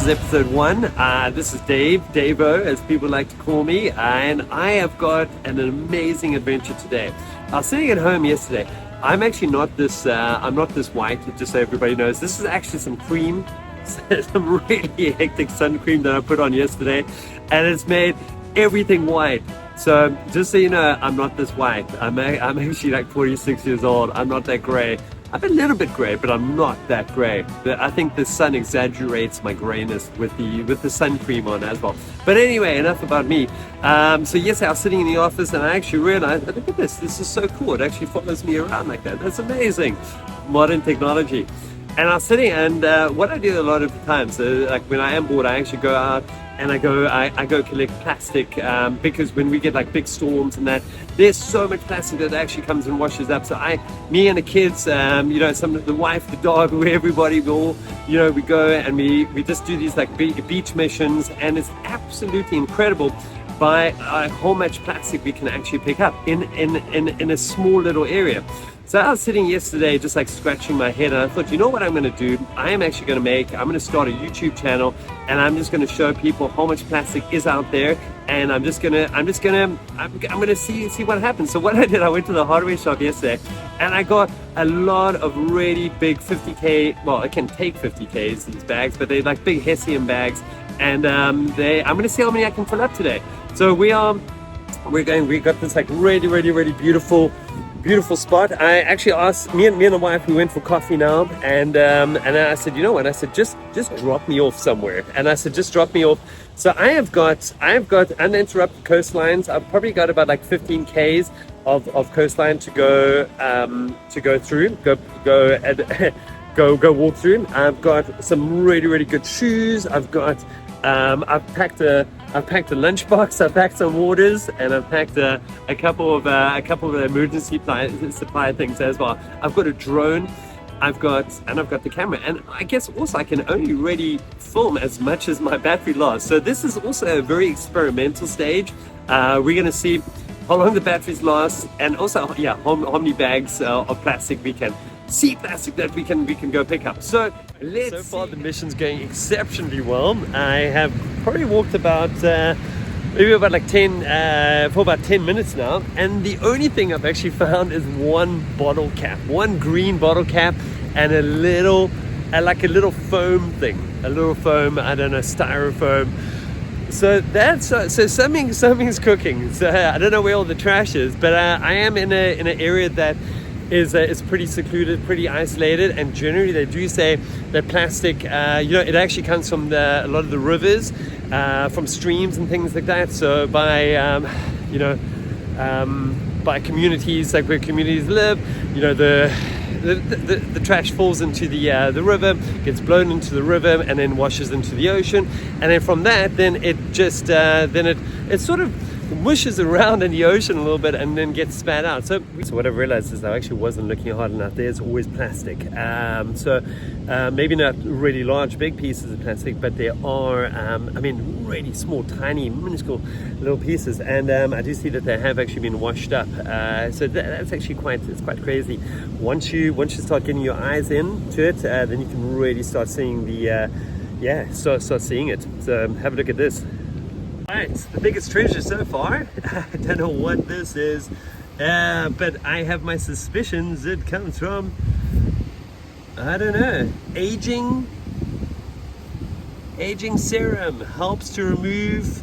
is episode 1. This is Davo, as people like to call me, and I have got an amazing adventure today. I was sitting at home yesterday. I'm actually not this. I'm not this white. Just so everybody knows, this is actually some cream, some really hectic sun cream that I put on yesterday, and it's made everything white. So just so you know, I'm not this white. I'm actually like 46 years old. I'm not that gray. I'm a little bit gray, but I'm not that gray. I think the sun exaggerates my grayness with the sun cream on as well. But anyway, enough about me. So yes, I was sitting in the office and I actually realized, look at this. This is so cool. It actually follows me around like that. That's amazing. Modern technology. And I was sitting, and what I do a lot of the time, so like when I am bored, I actually go out and I go collect plastic, because when we get like big storms and that, there's so much plastic that actually comes and washes up. So me and the kids, the wife, the dog, everybody, we all, we go and we just do these like beach missions, and it's absolutely incredible by how much plastic we can actually pick up in a small little area. So I was sitting yesterday just like scratching my head, and I thought, you know what I'm going to do? I'm going to start a YouTube channel, and I'm just going to show people how much plastic is out there, and I'm going to see what happens. So what I did, I went to the hardware shop yesterday, and I got a lot of really big 50K, well, it can take 50Ks, these bags, but they're like big Hessian bags, and I'm going to see how many I can fill up today. So we got this like really beautiful spot. I actually asked me and the wife, we went for coffee now, and I said, you know what? I said, just drop me off somewhere. And I said, just drop me off. So I have got uninterrupted coastlines. I've probably got about like 15 Ks of coastline to go through, go walk through. I've got some really good shoes. I've packed a lunchbox. I've packed some waters, and I've packed a couple of emergency supply things as well. I've got a drone. I've got the camera, and I guess also I can only really film as much as my battery lasts. So this is also a very experimental stage. We're going to see how long the batteries last, and also how many bags of plastic we can. Plastic that we can go pick up. So far the mission's going exceptionally well. I have probably walked about maybe about like 10 for about 10 minutes now, and the only thing I've actually found is one green bottle cap, and a little foam thing, I don't know, styrofoam. So so something's cooking. So I don't know where all the trash is, but I am in an area that is pretty secluded, pretty isolated, and generally they do say that plastic, it actually comes from a lot of the rivers, from streams and things like that. So by communities, like where communities live, the trash falls into the river, gets blown into the river, and then washes into the ocean, and then from that, then it just it sort of mushes around in the ocean a little bit and then gets spat out. So what I've realized is I actually wasn't looking hard enough. There's always plastic. Maybe not really large, big pieces of plastic, but there are, really small, tiny, minuscule little pieces. And I do see that they have actually been washed up. So that's actually quite crazy. Once you start getting your eyes into it, then you can really start seeing start seeing it. So have a look at this. Alright, the biggest treasure so far. I don't know what this is, but I have my suspicions it comes from, I don't know, aging serum. Helps to remove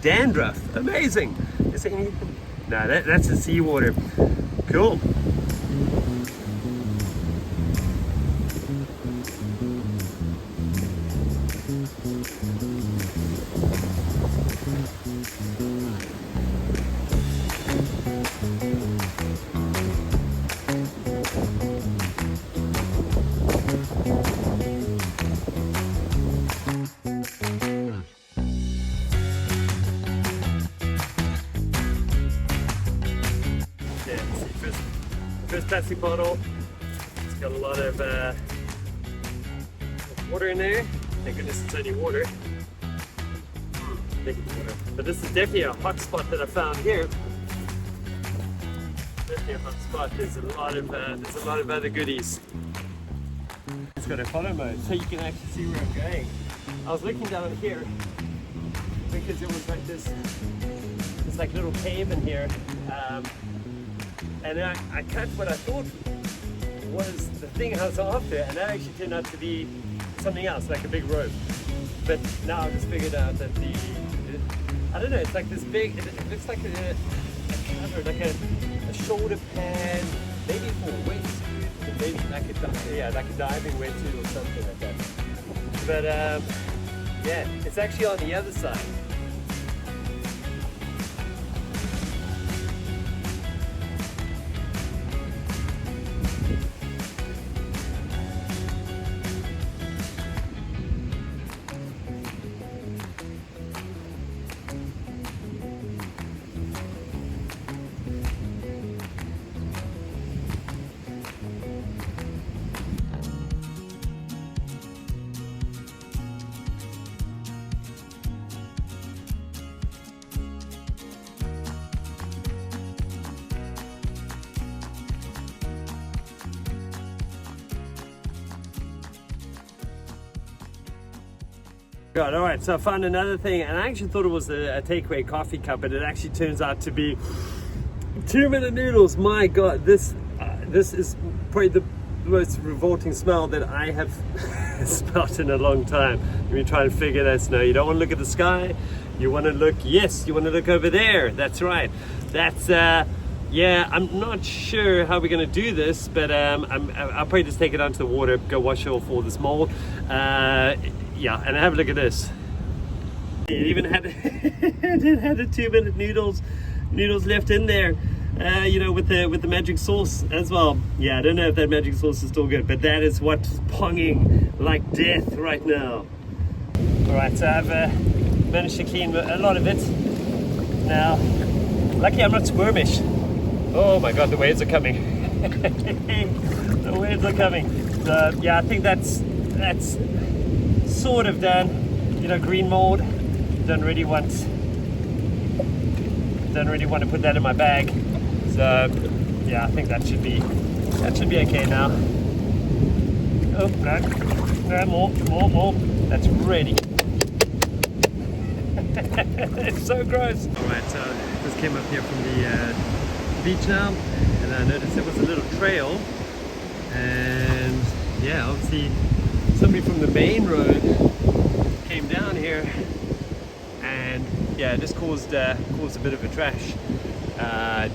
dandruff. Amazing. Is there anything? No, that's the seawater. Cool. First plastic bottle. It's got a lot of water in there. Thank goodness it's only water. But this is definitely a hot spot that I found here. Definitely a hot spot. There's a lot of other goodies. It's got a follow mode, so you can actually see where I'm going. I was looking down here because it was like this like little cave in here, and I cut what I thought was the thing I was after, and that actually turned out to be something else, like a big rope. But now I just figured out that I don't know, it's like this big, it looks like a cover, like a shoulder pad, maybe for a wetsuit, maybe like a diving wetsuit or something like that. But yeah, it's actually on the other side. God, all right, so I found another thing, and I actually thought it was a takeaway coffee cup, but it actually turns out to be 2-minute noodles. My God, this is probably the most revolting smell that I have smelled in a long time. When you try and figure that, no, you don't want to look at the sky. You want to look, yes, you want to look over there. That's right. That's yeah, I'm not sure how we're going to do this, but I'll probably just take it onto the water, go wash it off all this mold. Yeah, and have a look at this. It even had it had the 2-minute noodles left in there, you know, with the magic sauce as well. Yeah, I don't know if that magic sauce is still good, but that is what's ponging like death right now. All right, so I've managed to clean a lot of it now. Lucky I'm not squirmish. Oh my God, the waves are coming. The waves are coming. So yeah, I think that's sort of done. You know, green mold. Don't really want to put that in my bag. So yeah, I think that should be okay now. Oh no, more. That's ready. It's so gross. All right, so just came up here from the beach now, and I noticed there was a little trail, and yeah, obviously somebody from the main road came down here, and yeah, this caused a bit of a trash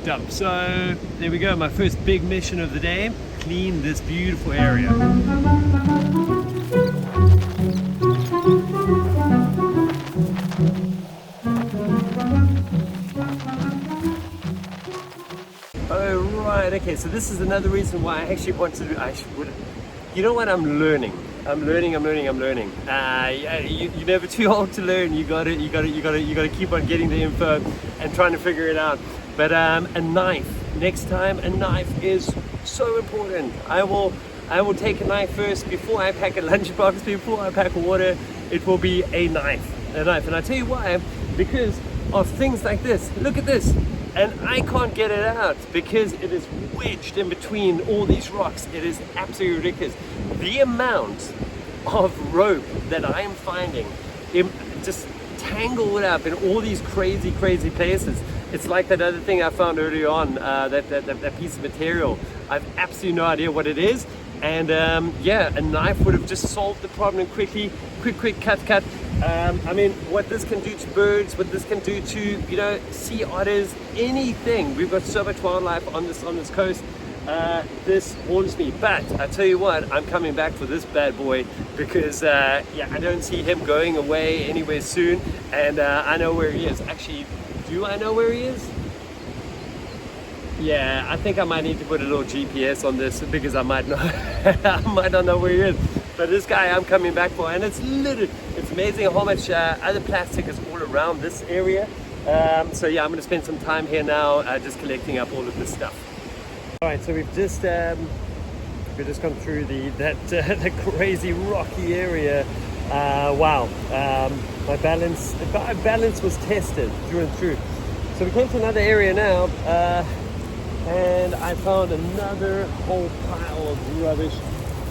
dump. So there we go, my first big mission of the day: clean this beautiful area. Oh right, okay, so this is another reason why I actually wanted to. You know what? I'm learning. You're never too old to learn. You gotta keep on getting the info and trying to figure it out. But a knife. Next time, a knife is so important. I will take a knife first before I pack a lunchbox. Before I pack water, it will be a knife. And I tell you why? Because of things like this. Look at this. And I can't get it out because it is wedged in between all these rocks. It is absolutely ridiculous. The amount of rope that I am finding, just tangled up in all these crazy places. It's like that other thing I found earlier on, that piece of material. I've absolutely no idea what it is. And yeah, a knife would have just solved the problem quickly. Quick, cut. I mean, what this can do to birds, what this can do to, you know, sea otters, anything. We've got so much wildlife on this coast. This haunts me. But I tell you what, I'm coming back for this bad boy because yeah, I don't see him going away anywhere soon, and I know where he is. Actually, do I know where he is? Yeah, I think I might need to put a little GPS on this because I might not know where he is. But this guy I'm coming back for, and it's amazing how much other plastic is all around this area. So yeah, I'm going to spend some time here now just collecting up all of this stuff. All right, so we've just gone through the crazy rocky area. Wow, my balance was tested through and through. So we came to another area now, and I found another whole pile of rubbish.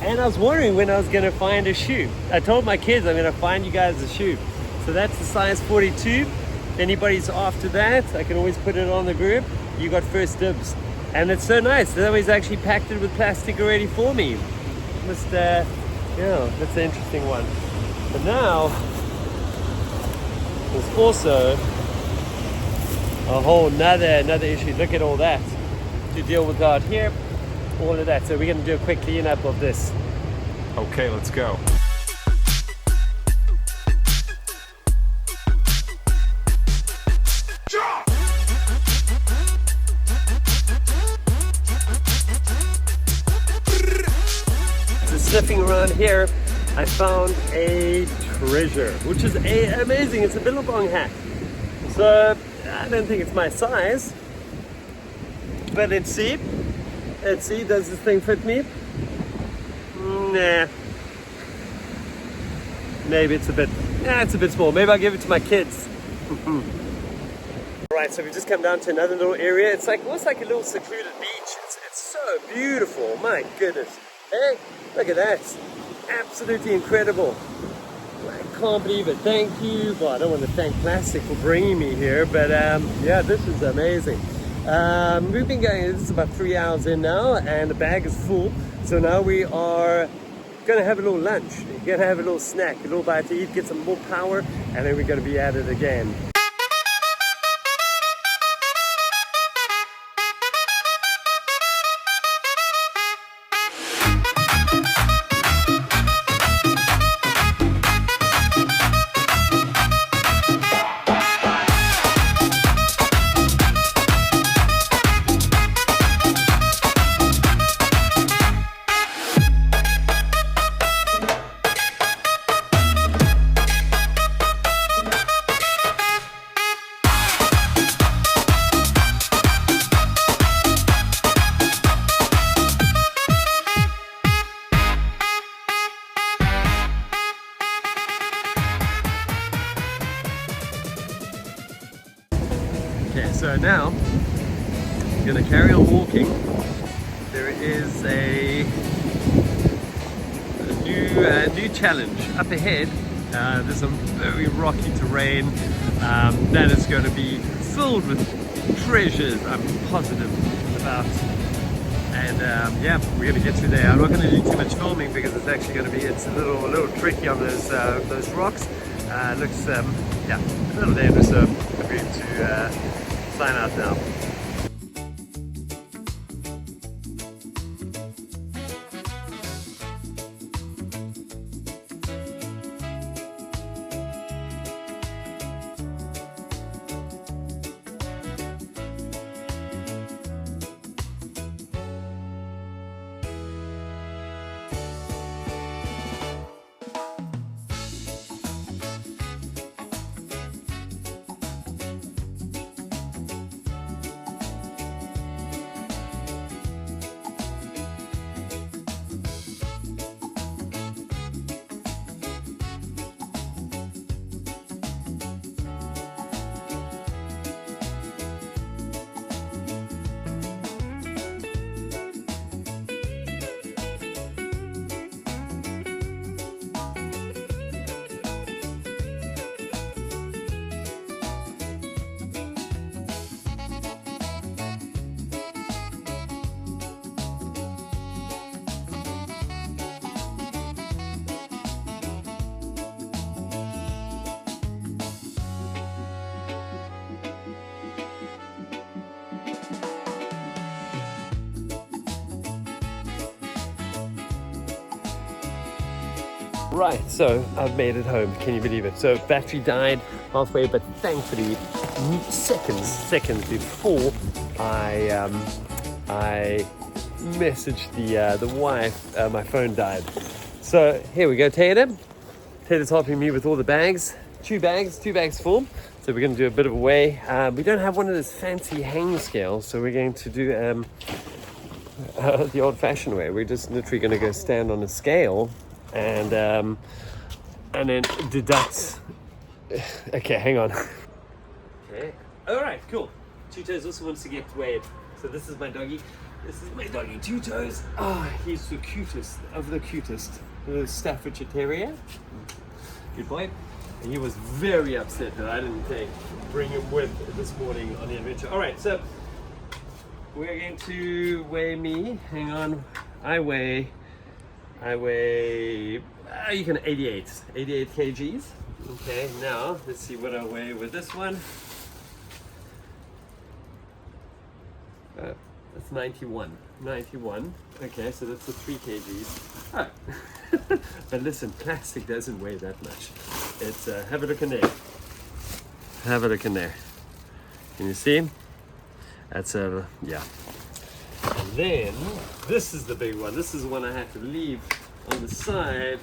And I was wondering when I was going to find a shoe. I told my kids I'm going to find you guys a shoe. So that's the size 42. If anybody's after that, I can always put it on the group. You got first dibs. And it's so nice. Somebody's actually packed it with plastic already for me. Just, yeah, that's an interesting one. But now, there's also a whole another issue. Look at all that to deal with out here. All of that. So we're going to do a quick cleanup of this. Okay, let's go. So sniffing around here, I found a treasure, which is amazing. It's a Billabong hat. So I don't think it's my size, but let's see. Let's see, does this thing fit me? Nah. Maybe it's a bit small. Maybe I'll give it to my kids. Right, so we've just come down to another little area. It's like almost like a little secluded beach. It's so beautiful. My goodness. Hey, look at that. Absolutely incredible. I can't believe it. Thank you. Well, I don't want to thank Plastic for bringing me here, but yeah, this is amazing. We've been going, this is about 3 hours in now, and the bag is full. So now we are going to have a little lunch. We're going to have a little snack, a little bite to eat, get some more power, and then we're going to be at it again. Okay, so now I'm going to carry on walking. There is a new challenge up ahead. There's some very rocky terrain that is going to be filled with treasures, I'm positive about. And yeah, we're going to get through there. I'm not going to do too much filming because it's actually going to be, it's a little tricky on those rocks. Looks yeah, a little dangerous, so I'm going to sign out now. Right, so I've made it home. Can you believe it? So battery died halfway, but thankfully seconds before I messaged the wife, my phone died. So here we go, Taylor. Taylor's helping me with all the bags. Two bags full. So we're going to do a bit of a weigh. We don't have one of those fancy hang scales, so we're going to do the old-fashioned way. We're just literally going to go stand on a scale and then deduct. Okay, hang on. Okay. All right, cool. Cheetos also wants to get weighed. So this is my doggy. This is my doggy Two Toes. Ah, he's the cutest of the cutest. The Staffordshire Terrier. Good boy. And he was very upset that I didn't bring him with this morning on the adventure. All right, so we're going to weigh me. Hang on. I weigh, you can 88 kgs. Okay, now let's see what I weigh with this one. That's 91. Okay, so that's the 3 kgs. Oh. But listen, plastic doesn't weigh that much. It's have a look in there. Have a look in there. Can you see? That's yeah. And then this is the big one. This is the one I have to leave on the side.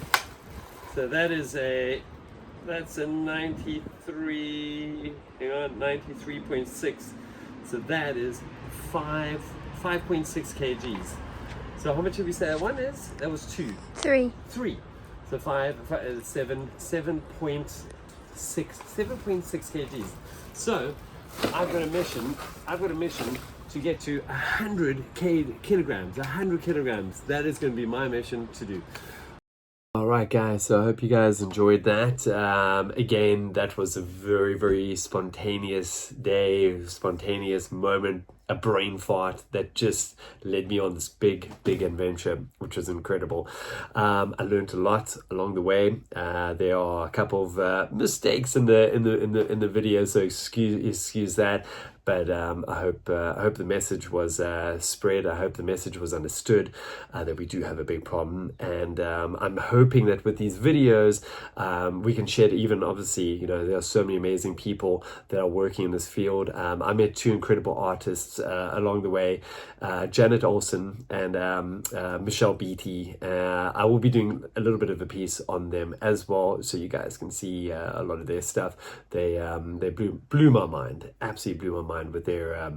So that's a 93. Hang on, 93.6. So that is 5.6 kgs. So how much did we say that one is? That was 2. 3. 3. So 7.6 kgs. So I've got a mission to get to 100 kilograms. 100 kilograms. That is going to be my mission to do. All right, guys, so I hope you guys enjoyed that. Again, that was a very, very spontaneous day, spontaneous moment, a brain fart that just led me on this big adventure, which was incredible. I learned a lot along the way. There are a couple of mistakes in the video, so excuse that. But I hope the message was spread. I hope the message was understood, that we do have a big problem. And I'm hoping that with these videos, we can shed, even obviously, you know, there are so many amazing people that are working in this field. I met 2 incredible artists along the way, Janet Olsen and Michelle Beatty. I will be doing a little bit of a piece on them as well, so you guys can see a lot of their stuff. They blew my mind, absolutely blew my mind with their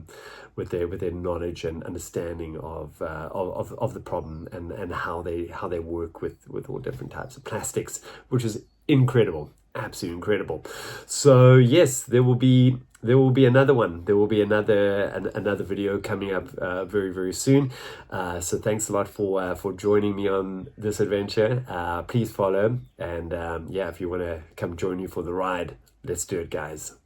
knowledge and understanding of the problem and how they work with all different types of plastics, which is incredible, absolutely incredible. So yes, there will be another one. There will be another video coming up very, very soon. So thanks a lot for joining me on this adventure. Please follow, and yeah, if you want to come join me for the ride, let's do it, guys.